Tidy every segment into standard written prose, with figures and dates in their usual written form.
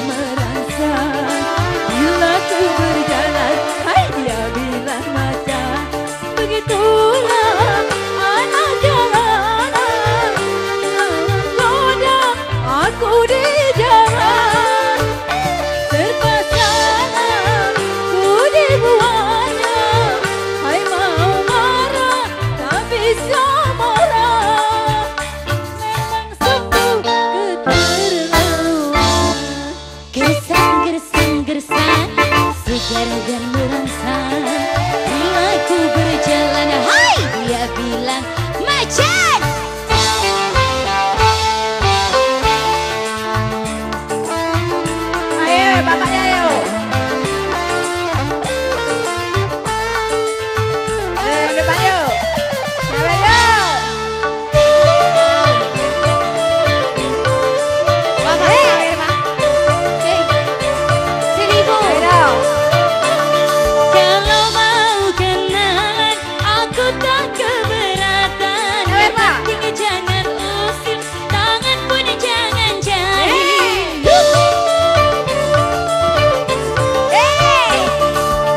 bilang merangsang, bila ku berjalan, hai dia bilang macan. Begitulah anak jalanan, menggoda aku di jalan. Terpaksa ku dibuatnya, hai mau marah tak bisa marah. Memang sungguh keterlaluan. Gersang-gersang segar dan merangsang, bila ku berjalan, hai dia bilang macan. Ayo bapaknya ayo. Depan yuk. Cewek yuk. Kalau mau kenalan, aku tak keberatan. Yang penting jangan usir, tangan pun jangan jahit.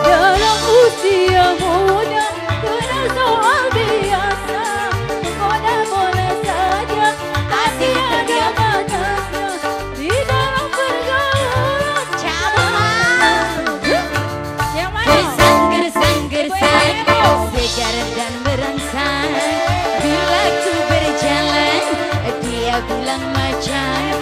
Dalam usia muda, kenal soal biasa. Menggoda boleh saja, tapi ada batasnya. Di dalam pergaulan gersang-gersang segar dan merangsang, bila ku berjalan dia bilang macan.